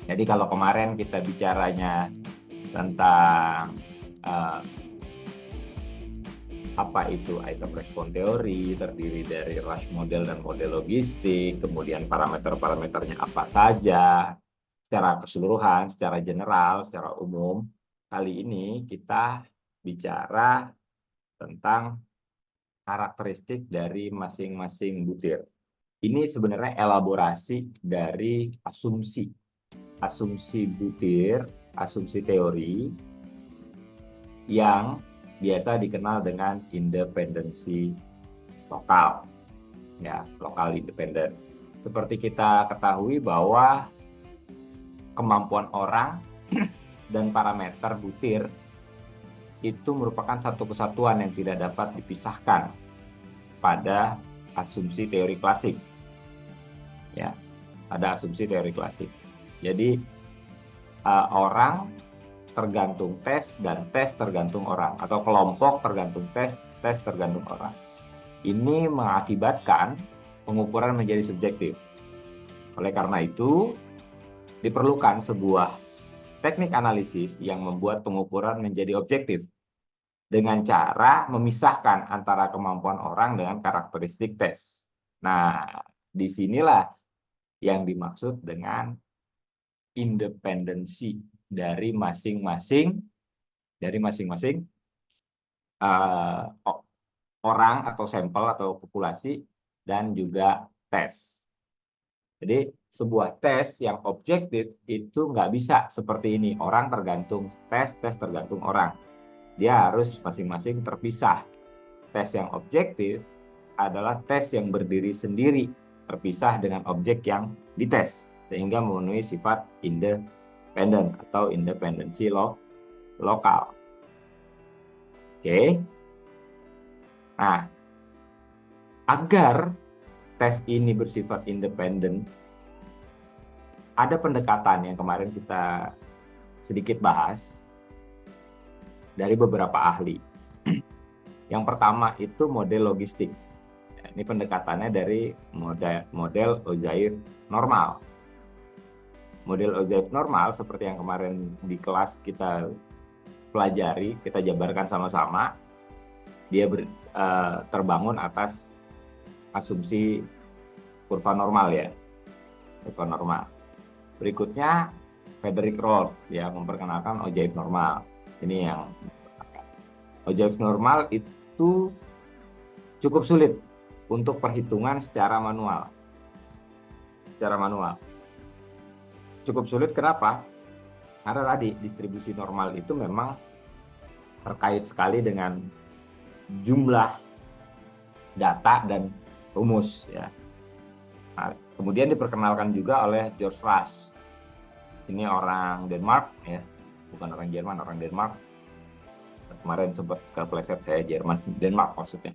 Jadi kalau kemarin kita bicaranya tentang apa itu item response theory, terdiri dari rush model dan model logistik, kemudian parameter-parameternya apa saja, secara keseluruhan, secara general, secara umum. Kali ini kita bicara tentang karakteristik dari masing-masing butir. Ini sebenarnya elaborasi dari asumsi. Asumsi butir, asumsi teori yang biasa dikenal dengan independensi lokal, ya, lokal independen. Seperti kita ketahui bahwa kemampuan orang dan parameter butir itu merupakan satu kesatuan yang tidak dapat dipisahkan pada asumsi teori klasik. Ya, ada asumsi teori klasik. Jadi orang tergantung tes dan tes tergantung orang, atau kelompok tergantung tes, tes tergantung orang. Ini mengakibatkan pengukuran menjadi subjektif. Oleh karena itu, diperlukan sebuah teknik analisis yang membuat pengukuran menjadi objektif dengan cara memisahkan antara kemampuan orang dengan karakteristik tes. Nah, disinilah yang dimaksud dengan independensi dari masing-masing uh, orang atau sampel atau populasi dan juga tes. Jadi sebuah tes yang objektif itu nggak bisa seperti ini. Orang tergantung tes, tes tergantung orang. Dia harus masing-masing terpisah. Tes yang objektif adalah tes yang berdiri sendiri, terpisah dengan objek yang dites, sehingga memenuhi sifat independen atau independensi lokal. Oke. Nah, agar tes ini bersifat independen, ada pendekatan yang kemarin kita sedikit bahas dari beberapa ahli. Yang pertama itu model logistik. Ini pendekatannya dari model Ojaev normal. Model Ojaev normal seperti yang kemarin di kelas kita pelajari, kita jabarkan sama-sama. Dia terbangun atas asumsi kurva normal, ya. Kurva normal. Berikutnya Frederick Roth yang memperkenalkan Ojaev normal. Ini yang Ojaev normal itu cukup sulit untuk perhitungan secara manual. Cukup sulit kenapa? Karena tadi distribusi normal itu memang terkait sekali dengan jumlah data dan rumus, ya. Nah, kemudian diperkenalkan juga oleh George Rush. Ini orang Denmark, ya, bukan orang Jerman, orang Denmark. Kemarin sempat kepleset saya Jerman, Denmark maksudnya.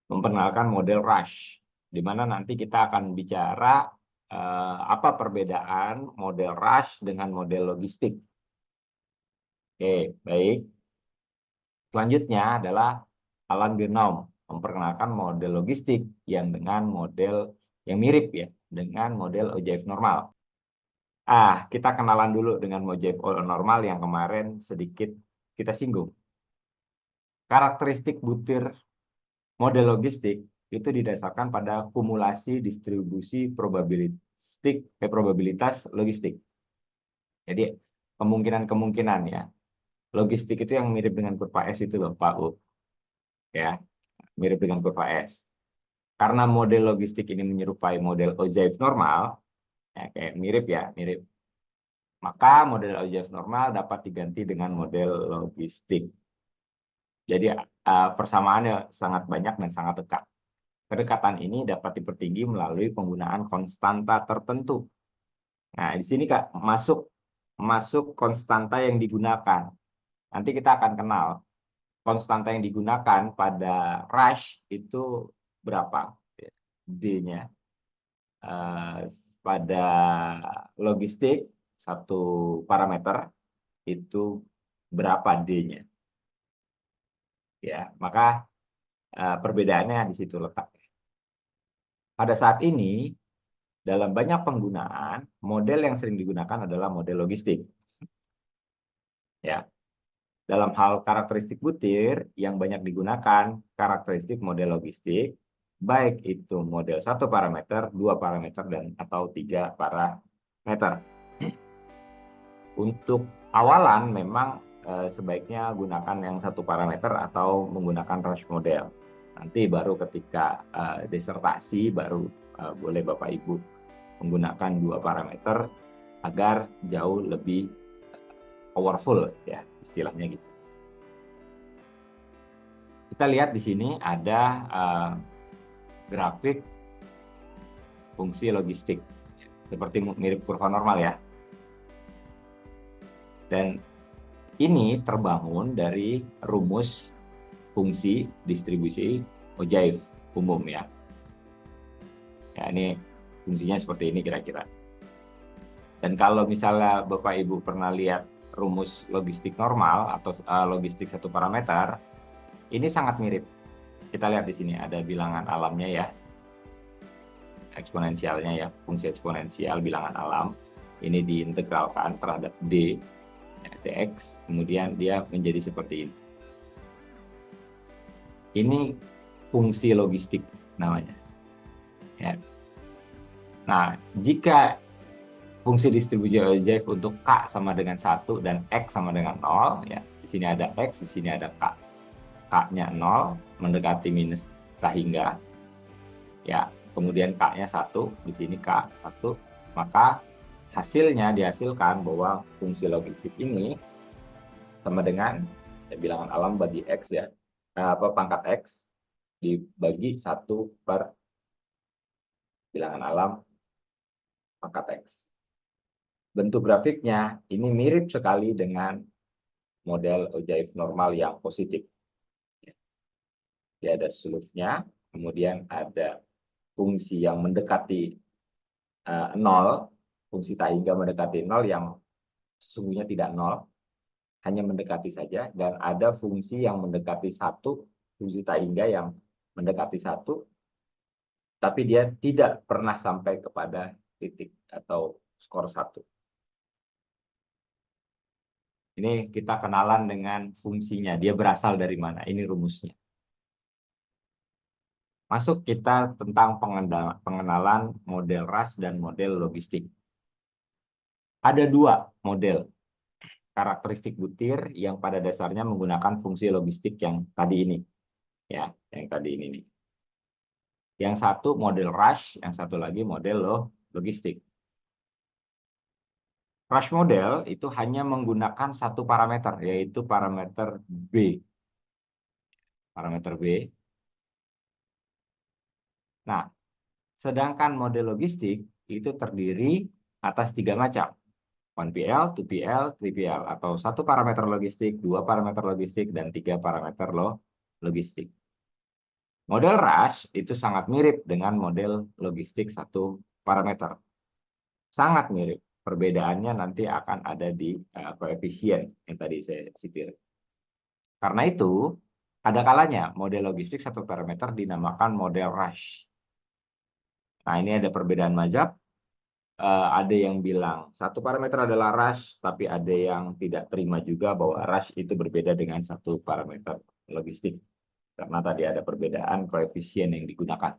Memperkenalkan model Rush, di mana nanti kita akan bicara apa perbedaan model Rush dengan model logistik. Oke, baik. Selanjutnya adalah Alan Birnbaum memperkenalkan model logistik yang dengan model yang mirip, ya, dengan model Ojaev normal. Kita kenalan dulu dengan Ojaev normal yang kemarin sedikit kita singgung. Karakteristik butir model logistik itu didasarkan pada kumulasi distribusi probabilitas logistik. Jadi kemungkinan-kemungkinan, ya. Logistik itu yang mirip dengan kurva S itu loh, Pak U. Ya, mirip dengan kurva S. Karena model logistik ini menyerupai model Ojaev normal, ya, kayak mirip, ya, mirip. Maka model Ojaev normal dapat diganti dengan model logistik. Jadi persamaannya sangat banyak dan sangat dekat. Kedekatan ini dapat dipertinggi melalui penggunaan konstanta tertentu. Nah, di sini Kak masuk konstanta yang digunakan. Nanti kita akan kenal konstanta yang digunakan pada Rush itu berapa D-nya. Pada logistik satu parameter itu berapa D-nya. Ya, maka perbedaannya di situ letaknya. Pada saat ini dalam banyak penggunaan, model yang sering digunakan adalah model logistik. Ya, dalam hal karakteristik butir yang banyak digunakan, karakteristik model logistik, baik itu model 1 parameter, 2 parameter, dan atau 3 parameter. Untuk awalan memang sebaiknya gunakan yang 1 parameter atau menggunakan rush model. Nanti baru ketika disertasi baru boleh Bapak Ibu menggunakan 2 parameter agar jauh lebih powerful ya istilahnya gitu. Kita lihat di sini ada grafik fungsi logistik seperti mirip kurva normal ya. Dan ini terbangun dari rumus fungsi distribusi Ojaev umum ya. Ya, ini fungsinya seperti ini kira-kira. Dan kalau misalnya Bapak Ibu pernah lihat rumus logistik normal atau logistik 1 parameter, ini sangat mirip. Kita lihat di sini ada bilangan alamnya ya. Eksponensialnya ya, fungsi eksponensial bilangan alam. Ini diintegralkan terhadap D, dx, kemudian dia menjadi seperti ini. Ini fungsi logistik namanya. Ya. Nah, jika fungsi distribusi Ojaev untuk K sama dengan 1 dan X sama dengan 0, ya. Di sini ada X, di sini ada K. K-nya 0, mendekati minus K hingga. Ya, kemudian K-nya 1, di sini K 1, maka hasilnya dihasilkan bahwa fungsi logistik ini sama dengan ya, bilangan alam bagi X ya, pangkat X dibagi 1 per bilangan alam pangkat X. Bentuk grafiknya ini mirip sekali dengan model Ojaev normal yang positif. Dia ada slope-nya, kemudian ada fungsi yang mendekati 0, fungsi tak hingga mendekati 0 yang sesungguhnya tidak 0, hanya mendekati saja, dan ada fungsi yang mendekati 1, fungsi tak hingga yang mendekati 1, tapi dia tidak pernah sampai kepada titik atau skor 1. Ini kita kenalan dengan fungsinya, dia berasal dari mana, ini rumusnya. Masuk kita tentang pengenalan model rush dan model logistik. Ada 2 model karakteristik butir yang pada dasarnya menggunakan fungsi logistik yang tadi ini. Ya, yang tadi ini nih. Yang satu model rush, yang satu lagi model logistik. Rush model itu hanya menggunakan 1 parameter, yaitu parameter B. Parameter B. Nah, sedangkan model logistik itu terdiri atas 3 macam. 1PL, 2PL, 3PL, atau 1 parameter logistik, 2 parameter logistik, dan 3 parameter logistik. Model rush itu sangat mirip dengan model logistik 1 parameter. Sangat mirip. Perbedaannya nanti akan ada di koefisien yang tadi saya sitir. Karena itu, ada kalanya model logistik 1 parameter dinamakan model rush. Nah, ini ada perbedaan mazhab. Ada yang bilang 1 parameter adalah rush, tapi ada yang tidak terima juga bahwa rush itu berbeda dengan 1 parameter logistik. Karena tadi ada perbedaan koefisien yang digunakan.